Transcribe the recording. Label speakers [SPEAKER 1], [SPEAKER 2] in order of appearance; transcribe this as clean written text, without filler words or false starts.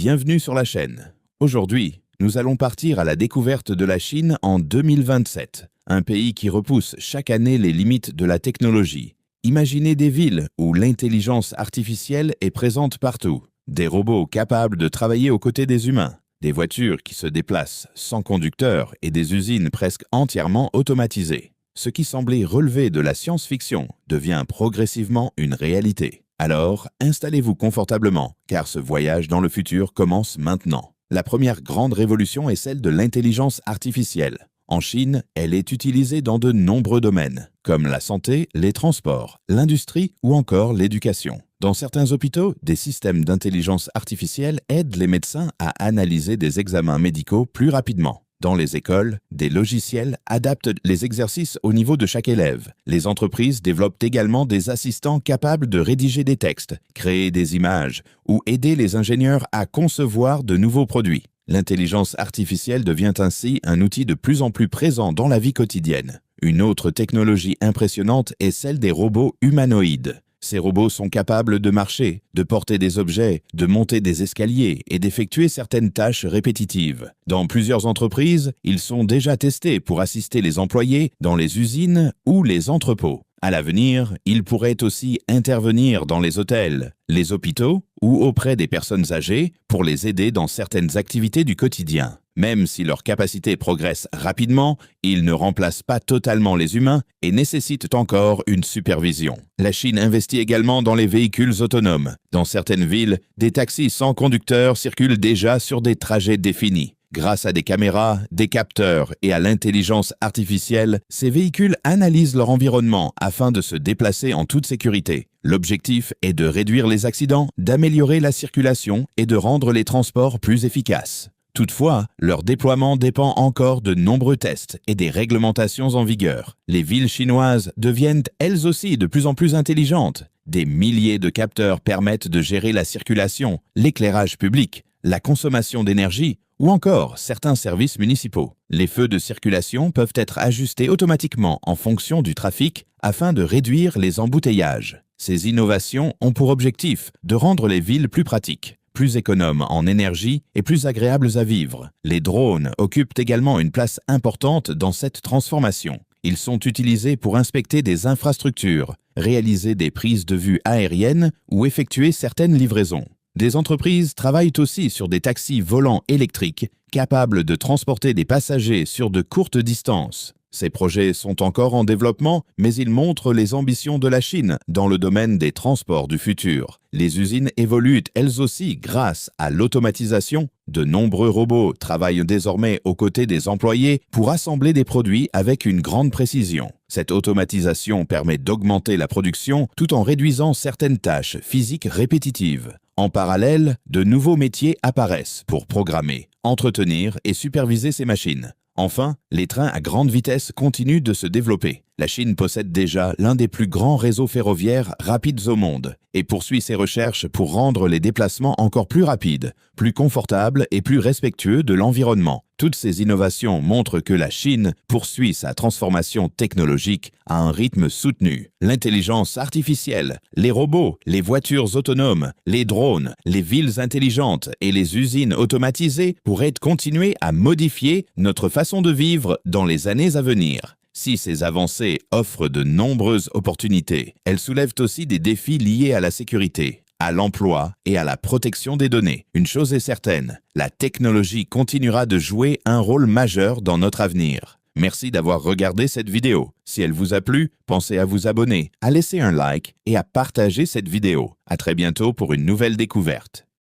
[SPEAKER 1] bienvenue sur la chaîne. Aujourd'hui, nous allons partir à la découverte de la Chine en 2027, un pays qui repousse chaque année les limites de la technologie. Imaginez des villes où l'intelligence artificielle est présente partout, des robots capables de travailler aux côtés des humains, des voitures qui se déplacent sans conducteur et des usines presque entièrement automatisées. Ce qui semblait relever de la science-fiction devient progressivement une réalité. Alors, installez-vous confortablement, car ce voyage dans le futur commence maintenant. La première grande révolution est celle de l'intelligence artificielle. En Chine, elle est utilisée dans de nombreux domaines, comme la santé, les transports, l'industrie ou encore l'éducation. Dans certains hôpitaux, des systèmes d'intelligence artificielle aident les médecins à analyser des examens médicaux plus rapidement. Dans les écoles, des logiciels adaptent les exercices au niveau de chaque élève. Les entreprises développent également des assistants capables de rédiger des textes, créer des images ou aider les ingénieurs à concevoir de nouveaux produits. L'intelligence artificielle devient ainsi un outil de plus en plus présent dans la vie quotidienne. Une autre technologie impressionnante est celle des robots humanoïdes. Ces robots sont capables de marcher, de porter des objets, de monter des escaliers et d'effectuer certaines tâches répétitives. Dans plusieurs entreprises, ils sont déjà testés pour assister les employés dans les usines ou les entrepôts. À l'avenir, ils pourraient aussi intervenir dans les hôtels, les hôpitaux ou auprès des personnes âgées pour les aider dans certaines activités du quotidien. Même si leurs capacités progressent rapidement, ils ne remplacent pas totalement les humains et nécessitent encore une supervision. La Chine investit également dans les véhicules autonomes. Dans certaines villes, des taxis sans conducteur circulent déjà sur des trajets définis. Grâce à des caméras, des capteurs et à l'intelligence artificielle, ces véhicules analysent leur environnement afin de se déplacer en toute sécurité. L'objectif est de réduire les accidents, d'améliorer la circulation et de rendre les transports plus efficaces. Toutefois, leur déploiement dépend encore de nombreux tests et des réglementations en vigueur. Les villes chinoises deviennent elles aussi de plus en plus intelligentes. Des milliers de capteurs permettent de gérer la circulation, l'éclairage public, la consommation d'énergie ou encore certains services municipaux. Les feux de circulation peuvent être ajustés automatiquement en fonction du trafic afin de réduire les embouteillages. Ces innovations ont pour objectif de rendre les villes plus pratiques, plus économes en énergie et plus agréables à vivre. Les drones occupent également une place importante dans cette transformation. Ils sont utilisés pour inspecter des infrastructures, réaliser des prises de vue aériennes ou effectuer certaines livraisons. Des entreprises travaillent aussi sur des taxis volants électriques capables de transporter des passagers sur de courtes distances. Ces projets sont encore en développement, mais ils montrent les ambitions de la Chine dans le domaine des transports du futur. Les usines évoluent elles aussi grâce à l'automatisation. De nombreux robots travaillent désormais aux côtés des employés pour assembler des produits avec une grande précision. Cette automatisation permet d'augmenter la production tout en réduisant certaines tâches physiques répétitives. En parallèle, de nouveaux métiers apparaissent pour programmer, entretenir et superviser ces machines. Enfin, les trains à grande vitesse continuent de se développer. La Chine possède déjà l'un des plus grands réseaux ferroviaires rapides au monde et poursuit ses recherches pour rendre les déplacements encore plus rapides, plus confortables et plus respectueux de l'environnement. Toutes ces innovations montrent que la Chine poursuit sa transformation technologique à un rythme soutenu. L'intelligence artificielle, les robots, les voitures autonomes, les drones, les villes intelligentes et les usines automatisées pourraient continuer à modifier notre façon de vivre dans les années à venir. Si ces avancées offrent de nombreuses opportunités, elles soulèvent aussi des défis liés à la sécurité, à l'emploi et à la protection des données. Une chose est certaine, la technologie continuera de jouer un rôle majeur dans notre avenir. Merci d'avoir regardé cette vidéo. Si elle vous a plu, pensez à vous abonner, à laisser un like et à partager cette vidéo. À très bientôt pour une nouvelle découverte.